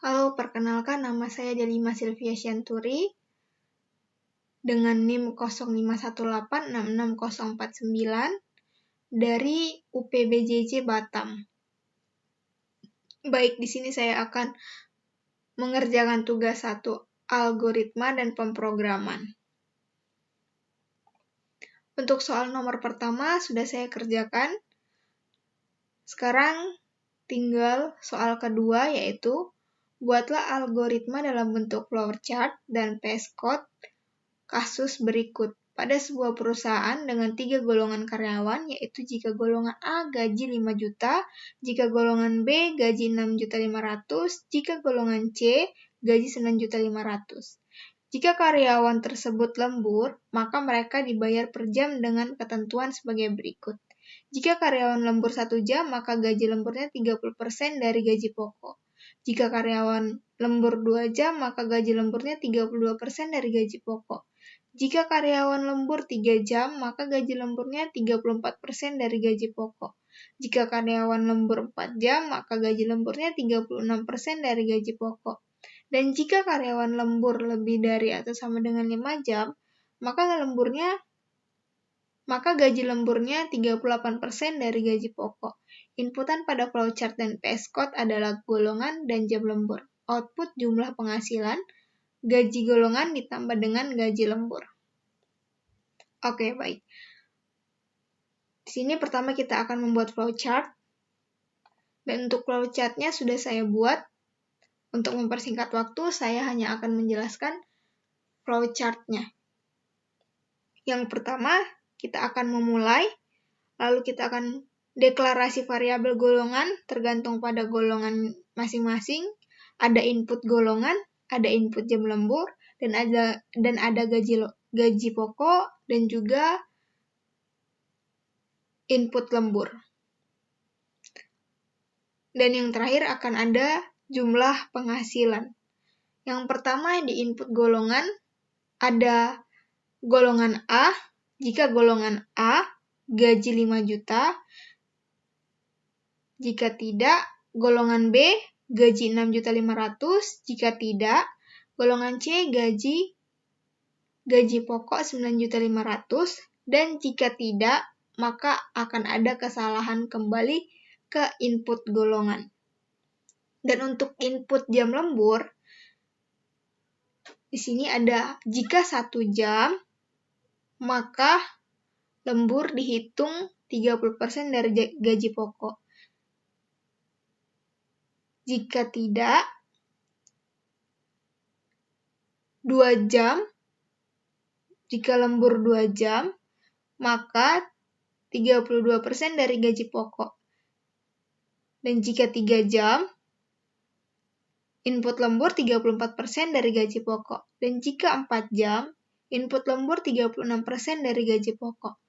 Halo, perkenalkan nama saya Delima Sylvia Sianturi dengan NIM 0518666049 dari UPBJJ Batam. Baik, di sini saya akan mengerjakan tugas 1, algoritma dan pemrograman. Untuk soal nomor pertama sudah saya kerjakan. Sekarang tinggal soal kedua, yaitu buatlah algoritma dalam bentuk flowchart dan VS Code kasus berikut. Pada sebuah perusahaan dengan 3 golongan karyawan, yaitu jika golongan A gaji 5 juta, jika golongan B gaji 6.500.000, jika golongan C gaji 9.500.000. Jika karyawan tersebut lembur, maka mereka dibayar per jam dengan ketentuan sebagai berikut. Jika karyawan lembur 1 jam, maka gaji lemburnya 30% dari gaji pokok. Jika karyawan lembur 2 jam, maka gaji lemburnya 32% dari gaji pokok. Jika karyawan lembur 3 jam, maka gaji lemburnya 34% dari gaji pokok. Jika karyawan lembur 4 jam, maka gaji lemburnya 36% dari gaji pokok. Dan jika karyawan lembur lebih dari atau sama dengan 5 jam, maka gaji lemburnya 38% dari gaji pokok. Inputan pada flowchart dan VS Code adalah golongan dan jam lembur. Output jumlah penghasilan, gaji golongan ditambah dengan gaji lembur. Oke, baik. Di sini pertama kita akan membuat flowchart. Dan untuk flowchart-nya sudah saya buat. Untuk mempersingkat waktu, saya hanya akan menjelaskan flowchart-nya. Yang pertama, kita akan memulai, lalu kita akan deklarasi variabel golongan tergantung pada golongan masing-masing. Ada input golongan, ada input jam lembur, dan ada gaji pokok, dan juga input lembur. Dan yang terakhir akan ada jumlah penghasilan. Yang pertama di input golongan ada golongan A. Jika golongan A gaji 5 juta, jika tidak, golongan B gaji 6.500.000, jika tidak, golongan C gaji pokok 9.500.000, dan jika tidak, maka akan ada kesalahan kembali ke input golongan. Dan untuk input jam lembur, di sini ada jika 1 jam, maka lembur dihitung 30% dari gaji pokok. Jika tidak, 2 jam, jika lembur 2 jam, maka 32% dari gaji pokok. Dan jika 3 jam, input lembur 34% dari gaji pokok. Dan jika 4 jam, input lembur 36% dari gaji pokok.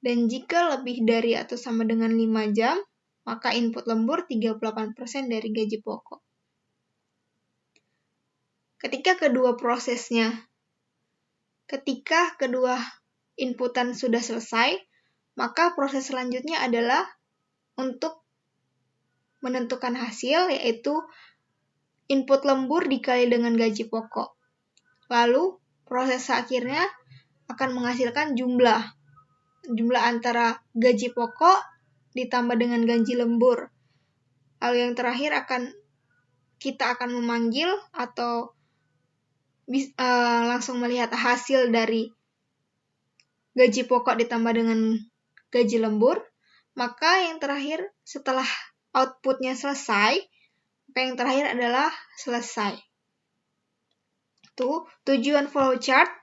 Dan jika lebih dari atau sama dengan 5 jam, maka input lembur 38% dari gaji pokok. Ketika kedua inputan sudah selesai, maka proses selanjutnya adalah untuk menentukan hasil, yaitu input lembur dikali dengan gaji pokok. Lalu, proses akhirnya akan menghasilkan jumlah antara gaji pokok ditambah dengan gaji lembur. Lalu yang terakhir kita akan memanggil atau langsung melihat hasil dari gaji pokok ditambah dengan gaji lembur. Maka yang terakhir setelah outputnya selesai, yang terakhir adalah selesai. Itu tujuan flowchart.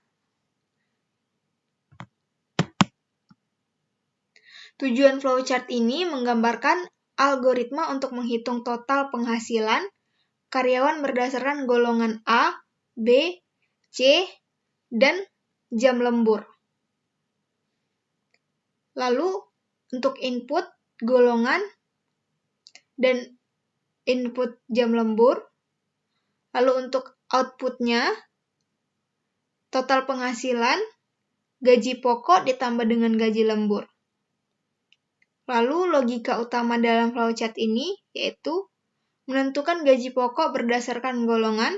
Tujuan flowchart ini menggambarkan algoritma untuk menghitung total penghasilan karyawan berdasarkan golongan A, B, C, dan jam lembur. Lalu untuk input golongan dan input jam lembur. Lalu untuk outputnya, total penghasilan, gaji pokok ditambah dengan gaji lembur. Lalu logika utama dalam flowchart ini yaitu menentukan gaji pokok berdasarkan golongan,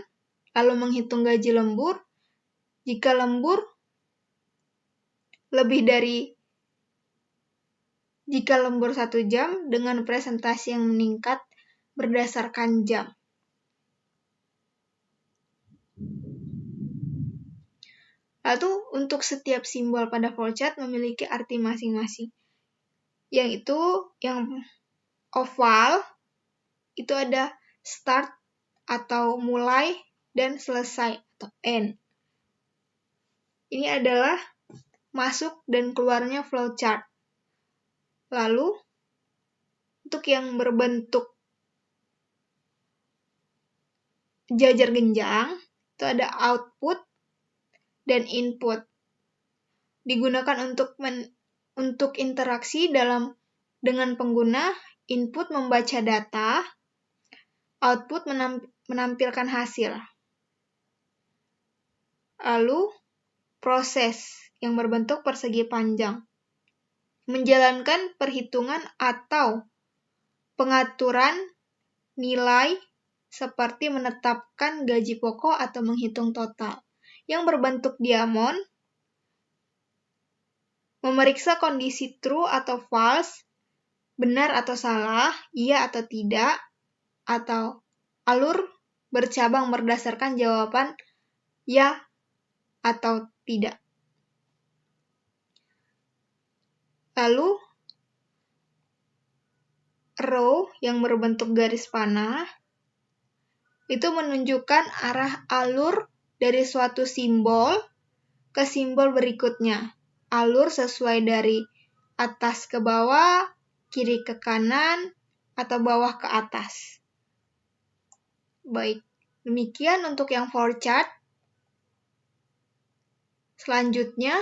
lalu menghitung gaji lembur. Jika lembur jika lembur 1 jam dengan presentasi yang meningkat berdasarkan jam. Lalu untuk setiap simbol pada flowchart memiliki arti masing-masing. Yang oval itu ada start atau mulai dan selesai atau end. Ini adalah masuk dan keluarnya flowchart. Lalu untuk yang berbentuk jajar genjang itu ada output dan input. Digunakan untuk interaksi dengan pengguna. Input membaca data, output menampilkan hasil. Lalu proses yang berbentuk persegi panjang. Menjalankan perhitungan atau pengaturan nilai seperti menetapkan gaji pokok atau menghitung total. Yang berbentuk diamond memeriksa kondisi true atau false, benar atau salah, iya atau tidak, atau alur bercabang berdasarkan jawaban ya atau tidak. Lalu row yang berbentuk garis panah itu menunjukkan arah alur dari suatu simbol ke simbol berikutnya. Alur sesuai dari atas ke bawah, kiri ke kanan, atau bawah ke atas. Baik, demikian untuk yang flowchart. Selanjutnya,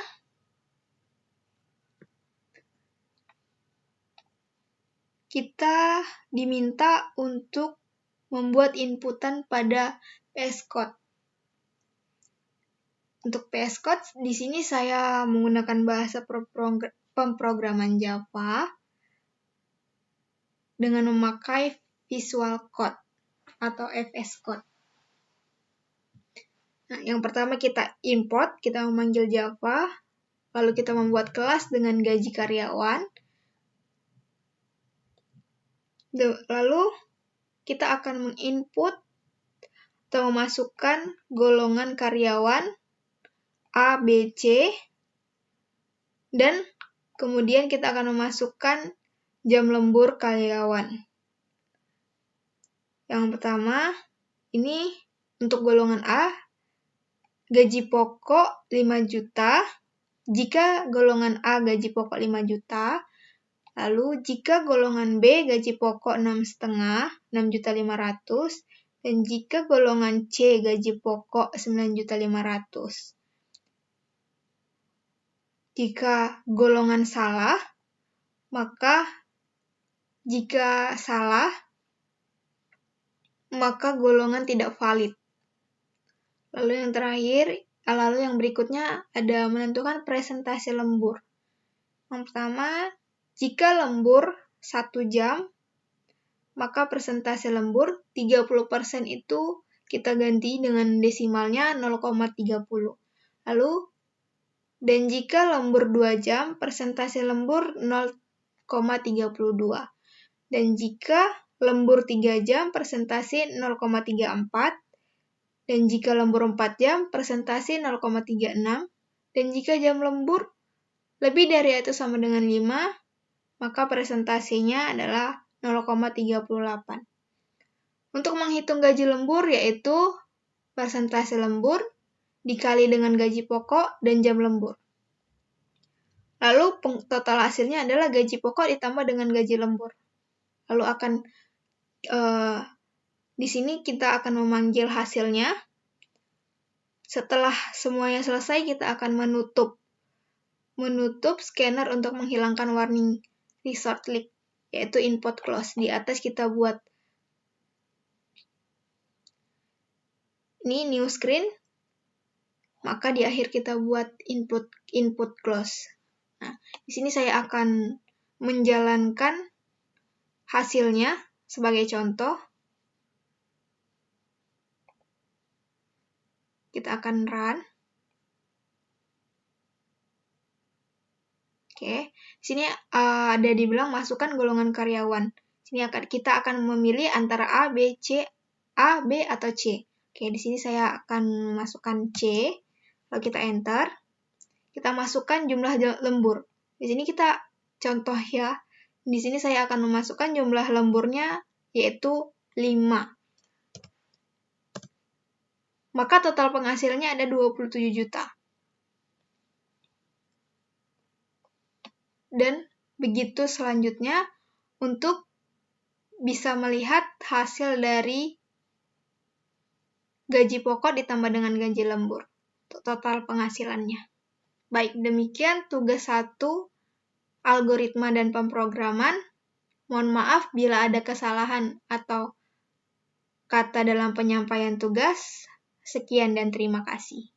kita diminta untuk membuat inputan pada VS Code. Untuk VS Code, di sini saya menggunakan bahasa pemrograman Java dengan memakai Visual Code atau VS Code. Nah, yang pertama kita import, kita memanggil Java, lalu kita membuat kelas dengan gaji karyawan. Lalu kita akan menginput atau memasukkan golongan karyawan A, B, C, dan kemudian kita akan memasukkan jam lembur karyawan. Yang pertama, ini untuk golongan A, gaji pokok 5 juta. Jika golongan A gaji pokok 5 juta, lalu jika golongan B gaji pokok 6,5, 6.500.000, dan jika golongan C gaji pokok 9.500.000. Jika golongan salah, maka golongan tidak valid. Lalu yang berikutnya ada menentukan presentasi lembur. Yang pertama, jika lembur 1 jam, maka presentasi lembur 30% itu kita ganti dengan desimalnya 0,30. Lalu, dan jika lembur 2 jam, presentasi lembur 0,32. Dan jika lembur 3 jam, presentasi 0,34. Dan jika lembur 4 jam, presentasi 0,36. Dan jika jam lembur lebih dari atau sama dengan 5, maka presentasinya adalah 0,38. Untuk menghitung gaji lembur yaitu presentasi lembur dikali dengan gaji pokok dan jam lembur. Lalu total hasilnya adalah gaji pokok ditambah dengan gaji lembur. Lalu di sini kita akan memanggil hasilnya. Setelah semuanya selesai, kita akan menutup scanner untuk menghilangkan warning resort leak, yaitu input close. Di atas kita buat ini new screen, maka di akhir kita buat input close. Nah, di sini saya akan menjalankan hasilnya sebagai contoh. Kita akan run. Oke, sini ada dibilang masukkan golongan karyawan. Sini kita akan memilih antara A, B, atau C. Oke, di sini saya akan masukkan C. Lalu kita enter. Kita masukkan jumlah lembur. Di sini kita contoh ya. Di sini saya akan memasukkan jumlah lemburnya yaitu 5. Maka total penghasilannya ada 27 juta. Dan begitu selanjutnya untuk bisa melihat hasil dari gaji pokok ditambah dengan gaji lembur. Total penghasilannya. Baik, demikian tugas 1, algoritma dan pemrograman. Mohon maaf bila ada kesalahan atau kata dalam penyampaian tugas. Sekian dan terima kasih.